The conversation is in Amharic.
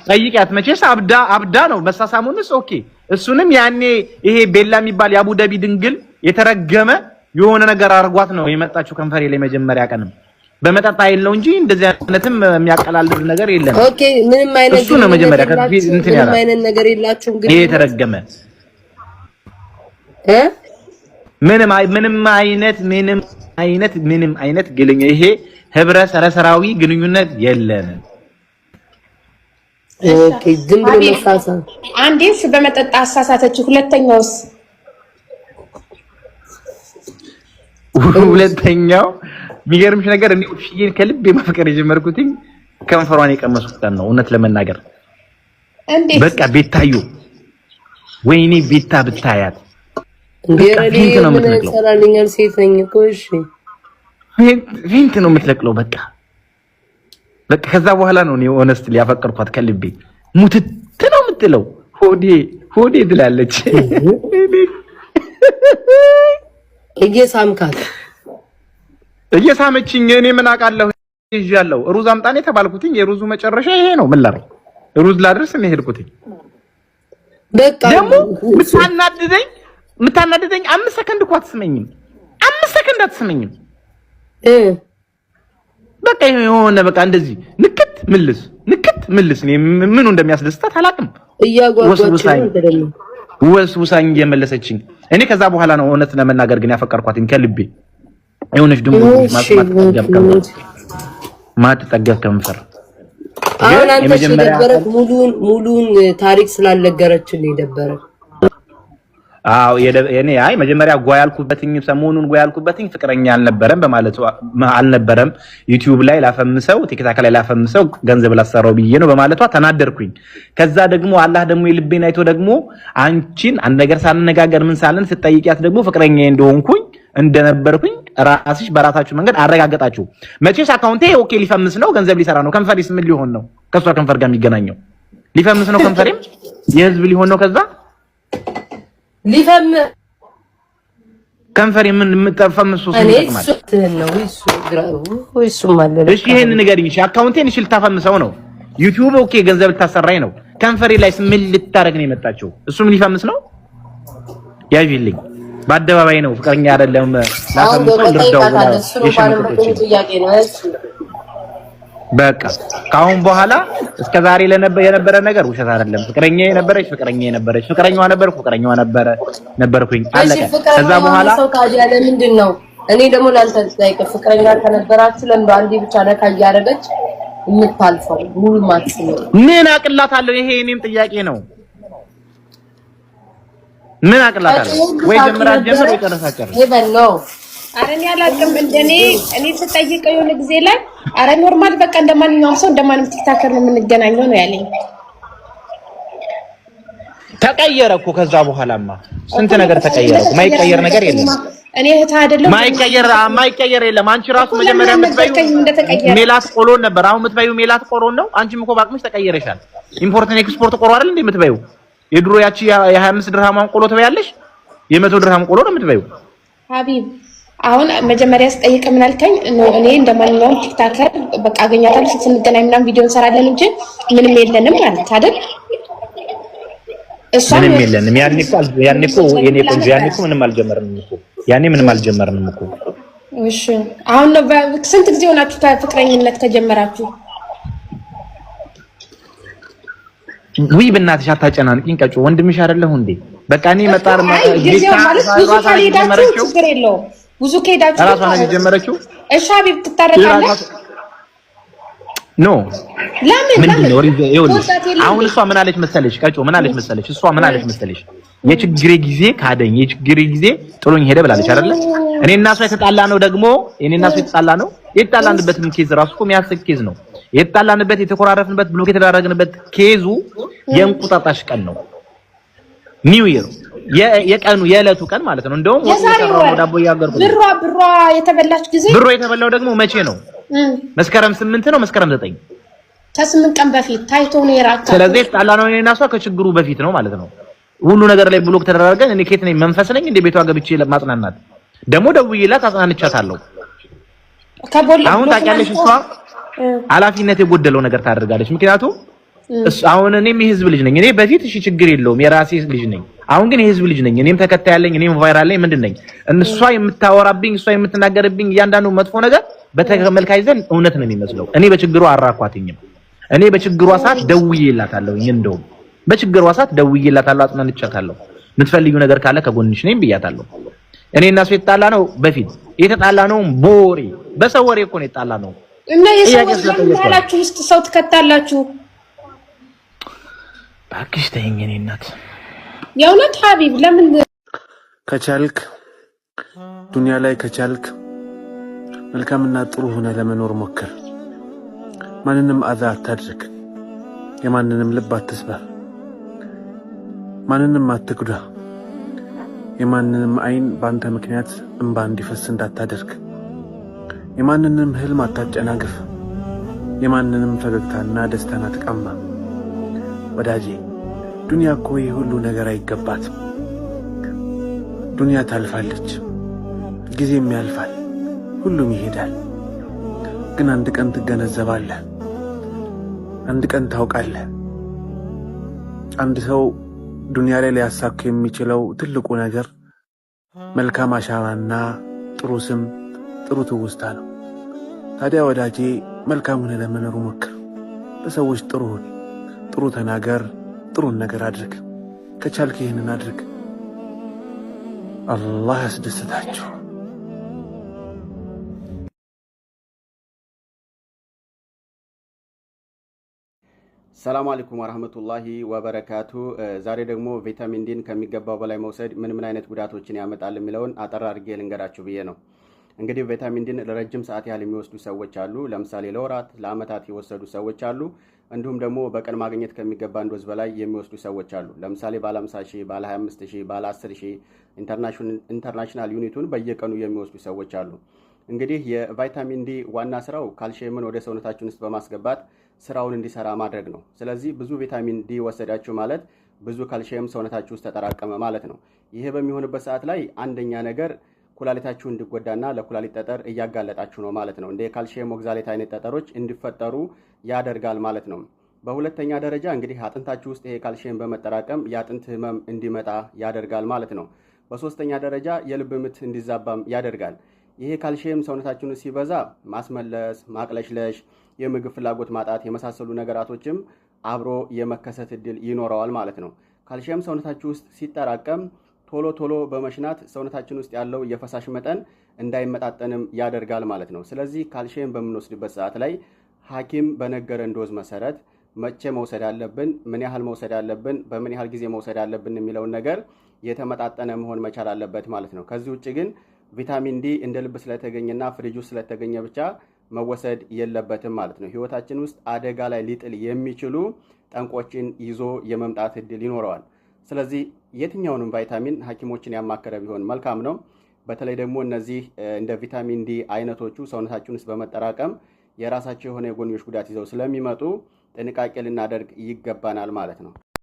ጠይቂያት መቼስ አብዳ ነው መሳሳሙንስ ኦኬ እሱንም ያኔ ይሄ ቤላ የሚባል የአቡዳቢ ድንግል የተረገመ የሆነ ነገር አርጓት ነው የመጣችው ከንፈሬ ላይ መጀመሪያ ቀንም በመጣጣ አይደለው እንጂ እንደዚህ አይነትም የሚያቀላልድ ነገር የለም ኦኬ ምንም አይነት እሱ ነው መጀመሪያ ከዚህ እንትን ያላ ምንም አይነት ነገር የላችሁም ግን ይሄ የተረገመ ምንም አይነት ግልኝ ይሄ ህብረ ሰረሰራዊ ግንኙነት የለንም ኦኬ ዝም ብሎ መሳሳ አንዴስ በመጠጣ አሳሳተች ሁለተኛው የሚገርምሽ ነገር እኔ ኡፍዬን ከልብ ማፍቀር የጀመርኩትኝ ከንፈሯን የቀመስኩት ነው እውነት ለመናገር በቃ ቤታዩ ወይኔ ቤታ ብታያት ቢረዲ ነው ሰራልኛል ሴተኝ ኮሽ ቪንት ነው የምትለቅለው በቃ ከዛ በኋላ ነው እኔ ሆነስትሊ ያፈቀርኳት ከልቤ ሙትት ነው የምትለው ሆዴ ትላለች እየሳመችኝ እኔ ምን አውቃለሁ ይዣለሁ ሩዝ አምጣኔ ተባልኩትኝ የሩዙ መጨረሻ ይሄ ነው ምን ላድርግ ሩዝ ላድርስ ነው ሄድኩትኝ በቃ ደግሞ ምታናደደኝ 5 ሰከንድ እኮ አትስመኝም 5 ሰከንድ አትስመኝም በቃ የሆነ በቃ እንደዚህ ንክት ምልስ ምኑ እንደሚያስደስታት አላውቅም ወስውሳኝ እየመለሰችኝ እኔ ከዛ በኋላ ነው እውነት ለመናገር ግን ያፈቀርኳትኝ ከልቤ የሆነች ድምሩ ማትጠገብ ከንፈር አሁን አንተ የደበረክ ሙሉን ታሪክ ስላልነገረችን የደበረ አው የኔ አይ መጀመሪያ ጓያልኩበትኝ ሰሞኑን ጓያልኩበትኝ ፍቅረኛ አልነበረም ዩቲዩብ ላይ ላፈምሰው ቲክታክ ላይ ላፈምሰው ገንዘብ ላሰራው ብዬ ነው በማለቷ ተናደርኩኝ ከዛ ደግሞ አላህ ደግሞ የልቤን አይቶ ደግሞ አንቺን አንድ ነገር ሳንነጋገር ምን ሳለን ስትጠይቂያት ደግሞ ፍቅረኛ እንደሆንኩኝ እንደነበርኩኝ ራስሽ በራሳችሁ መንገድ አረጋገጣችሁ መቼስ አካውንቴ ኦኬ ሊፈምስ ነው ገንዘብ ሊሰራ ነው ከንፈሪስ ምን ሊሆን ነው ከሷ ከንፈር ጋር የሚገናኘው ሊፈምስ ነው ከንፈሬም የህዝብ ሊሆን ነው ከዛ ሊፈም ከንፈሬ ምን ምጠፈምሱ ነው እሱ ማለት እሺ ይሄን ንገሪኝ እሺ አካውንቴን እሺ ልታፈምሰው ነው ዩቲዩብ ኦኬ ገንዘብ ልታሰራይ ነው ከንፈሬ ላይ ምን ልታረግ ነው የመጣችው እሱም ሊፈምስ ነው ያይልኝ በአደባባይ ነው ፍቅረኛ አይደለም ላፈምሰው ልርዳው በቃ ካሁን በኋላ እስከ ዛሬ የነበረ ነገር ውሸት አይደለም ፍቅረኛዬ ነበረች ፍቅረኛዋ ነበርኩኝ አለቀ ከዛ በኋላ ሰው ካዲያ ለምንድነው እኔ ደግሞ ላንተ ጠይቀ ፍቅረኛ ከነበራችሁ ለምን አንዴ ብቻ ነካ ያያረገች የምታልፈው ሙሉ ማክስ ነው ምን አቅላታለሁ ይሄ እኔም ጥያቄ ነው ምን አቅላታለሁ ወይ ጀምራ ወይ ጨረሳጨር ይበል ነው አረን ያላቀም እንደኔ እኔ ተጠይቀው የሆነ ጊዜ ላይ አረ ኖርማል በቃ እንደማንኛውም ሰው እንደማንም ቲክታከር ነው የምንገናኘው ነው ያለኝ ተቀየረ እኮ ከዛ በኋላማ ስንት ነገር ተቀየረ ማይቀየር ነገር የለም እኔ እህት አይደለም ማይቀየር የለም አንቺ ራሱ መጀመሪያ የምትበይው ሜላት ቆሎን ነበር አሁን የምትበይው ሜላት ቆሎን ነው አንቺም እኮ ባቅምሽ ተቀየረሻል ኢምፖርት ኤክስፖርት ቆሎ አይደል እንዴ የምትበይው የድሮ ያቺ የ25 ድርሃማን ቆሎ ትበያለሽ የ100 ድርሃም ቆሎ ነው የምትበይው ሀቢብ አሁን መጀመሪያ ስጠይቅ ምን አልከኝ እኔ እንደማንኛውም ቲክታከር በቃ አገኛታለሁ ስንገናኝ ምናምን ቪዲዮ እንሰራለን እንጂ ምንም የለንም ማለት አይደል ምንም የለንም ያኔ እኮ የኔ ቆንጆ ያኔ እኮ ምንም አልጀመርንም እኮ እሺ አሁን ነው ስንት ጊዜ ሆናችሁ ፍቅረኝነት ከጀመራችሁ ወይ በእናትሽ አታጨናንቂኝ ቀጮ ወንድምሽ አይደለሁ እንዴ በቃ እኔ መጣር ብዙ ከሄዳችሁ ራሷ ነው የጀመረችው እሺ ሀቢብ ትታረቃለህ ኖ ምንድነው ይኸውልሽ አሁን እሷ ምን አለች መሰለሽ ቀጮ ምን አለች መሰለሽ የችግሬ ጊዜ ካደኝ የችግሬ ጊዜ ጥሎኝ ሄደ ብላለች አይደለ እኔና እሷ የተጣላንበትም ኬዝ ራሱ እኮ የሚያስቅ ኬዝ ነው የተጣላንበት የተኮራረፍንበት ብሎክ የተዳረግንበት ኬዙ የእንቁጣጣሽ ቀን ነው ኒው ይር የዕለቱ ቀን ማለት ነው እንደውም ዳቦ ያገርኩ ብሯ የተበላች ጊዜ ብሯ የተበላው ደግሞ መቼ ነው መስከረም 8 ነው መስከረም 9 ከ8 ቀን በፊት ታይቶ ነው የራካ ስለዚህ የተጣላነው እኔና እሷ ከችግሩ በፊት ነው ማለት ነው ሁሉ ነገር ላይ ብሎክ ተደረገን እኔ ከየት ነኝ መንፈስ ነኝ እንደ ቤቷ ገብቼ ለማጽናናት ደግሞ ደውዬላት አጽናንቻታለሁ አሁን ታውቂያለሽ እሷ ኃላፊነት የጎደለው ነገር ታደርጋለች። ምክንያቱም አሁን እኔም የህዝብ ልጅ ነኝ። እኔ በፊት እሺ ችግር የለውም የራሴ ልጅ ነኝ። አሁን ግን የህዝብ ልጅ ነኝ። እኔም ተከታይ ያለኝ እኔም ቫይራል ላይ ምንድን ነኝ? እሷ የምታወራብኝ እሷ የምትናገርብኝ እያንዳንዱ መጥፎ ነገር በተመልካች ዘንድ እውነት ነው የሚመስለው። እኔ በችግሯ አራኳትኝም። እኔ በችግሯ ሰዓት ደውዬላታለሁ። እንደውም በችግሯ ሰዓት ደውዬላታለሁ፣ አጽናንቻታለሁ። የምትፈልጊው ነገር ካለ ከጎንሽ ነኝ ብያታለሁ። እኔ እና እሱ የተጣላ ነው በፊት የተጣላ ነው ቦሬ በሰው ወሬ እኮ ነው የተጣላ ነው። እና የሰው ወሬላችሁ ውስጥ ሰው ትከታላችሁ። ባክሽ ተይኝ። እኔ እናት የእውነት ሀቢብ ለምን ከቻልክ ዱንያ ላይ ከቻልክ መልካምና ጥሩ ሆነ ለመኖር ሞክር። ማንንም አዛ አታድርግ። የማንንም ልብ አትስበር። ማንንም አትጉዳ። የማንንም አይን ባንተ ምክንያት እንባ እንዲፈስ እንዳታደርግ። የማንንም ህልም አታጨናግፍ። የማንንም ፈገግታና ደስታን አትቀማ። ወዳጄ ዱንያ እኮ ሁሉ ነገር አይገባትም። ዱንያ ታልፋለች፣ ጊዜም ያልፋል፣ ሁሉም ይሄዳል። ግን አንድ ቀን ትገነዘባለህ፣ አንድ ቀን ታውቃለህ። አንድ ሰው ዱንያ ላይ ሊያሳካ የሚችለው ትልቁ ነገር መልካም አሻራና ጥሩ ስም፣ ጥሩ ትውስታ ነው። ታዲያ ወዳጄ መልካም ሆነ ለመኖር ሞክር። ለሰዎች ጥሩ ሁን፣ ጥሩ ተናገር፣ ጥሩን ነገር አድርግ። ከቻልክ ይህንን አድርግ። አላህ ያስደስታችሁ። ሰላም አለይኩም ወራህመቱላሂ ወበረካቱ። ዛሬ ደግሞ ቪታሚን ዲን ከሚገባው በላይ መውሰድ ምን አይነት ጉዳቶችን ያመጣል የሚለውን አጠር አድርጌ ልንገራችሁ ብዬ ነው። እንግዲህ ቪታሚን ዲን ለረጅም ሰዓት ያህል የሚወስዱ ሰዎች አሉ። ለምሳሌ ለወራት ለአመታት የወሰዱ ሰዎች አሉ። እንዲሁም ደግሞ በቀን ማግኘት ከሚገባን ዶዝ በላይ የሚወስዱ ሰዎች አሉ። ለምሳሌ ባለ 50,000 ባለ 25,000 ባለ 10,000 ኢንተርናሽናል ዩኒቱን በየቀኑ የሚወስዱ ሰዎች አሉ። እንግዲህ የቫይታሚን ዲ ዋና ስራው ካልሲየምን ወደ ሰውነታችን ውስጥ በማስገባት ስራውን እንዲሰራ ማድረግ ነው። ስለዚህ ብዙ ቪታሚን ዲ ወሰዳችሁ ማለት ብዙ ካልሲየም ሰውነታችሁ ውስጥ ተጠራቀመ ማለት ነው። ይሄ በሚሆንበት ሰዓት ላይ አንደኛ ነገር ኩላሊታችሁ እንዲጎዳና ለኩላሊት ጠጠር እያጋለጣችሁ ነው ማለት ነው። እንደ ካልሲየም ኦክዛሌት አይነት ጠጠሮች እንዲፈጠሩ ያደርጋል ማለት ነው። በሁለተኛ ደረጃ እንግዲህ አጥንታችሁ ውስጥ ይሄ ካልሲየም በመጠራቀም የአጥንት ህመም እንዲመጣ ያደርጋል ማለት ነው። በሶስተኛ ደረጃ የልብ ምት እንዲዛባም ያደርጋል። ይሄ ካልሲየም ሰውነታችን ውስጥ ሲበዛ ማስመለስ፣ ማቅለሽለሽ፣ የምግብ ፍላጎት ማጣት የመሳሰሉ ነገራቶችም አብሮ የመከሰት እድል ይኖረዋል ማለት ነው። ካልሲየም ሰውነታችሁ ውስጥ ሲጠራቀም ቶሎ በመሽናት ሰውነታችን ውስጥ ያለው የፈሳሽ መጠን እንዳይመጣጠንም ያደርጋል ማለት ነው። ስለዚህ ካልሲየም በምንወስድበት ሰዓት ላይ ሐኪም በነገረን ዶዝ መሰረት መቼ መውሰድ አለብን፣ ምን ያህል መውሰድ አለብን፣ በምን ያህል ጊዜ መውሰድ አለብን የሚለውን ነገር የተመጣጠነ መሆን መቻል አለበት ማለት ነው። ከዚህ ውጭ ግን ቪታሚን ዲ እንደ ልብ ስለተገኘና ፍሪጅ ውስጥ ስለተገኘ ብቻ መወሰድ የለበትም ማለት ነው። ህይወታችን ውስጥ አደጋ ላይ ሊጥል የሚችሉ ጠንቆችን ይዞ የመምጣት እድል ይኖረዋል። ስለዚህ የትኛውንም ቫይታሚን ሐኪሞችን ያማከረ ቢሆን መልካም ነው። በተለይ ደግሞ እነዚህ እንደ ቪታሚን ዲ አይነቶቹ ሰውነታችን ውስጥ በመጠራቀም የራሳቸው የሆነ የጎንዮሽ ጉዳት ይዘው ስለሚመጡ ጥንቃቄ ልናደርግ ይገባናል ማለት ነው።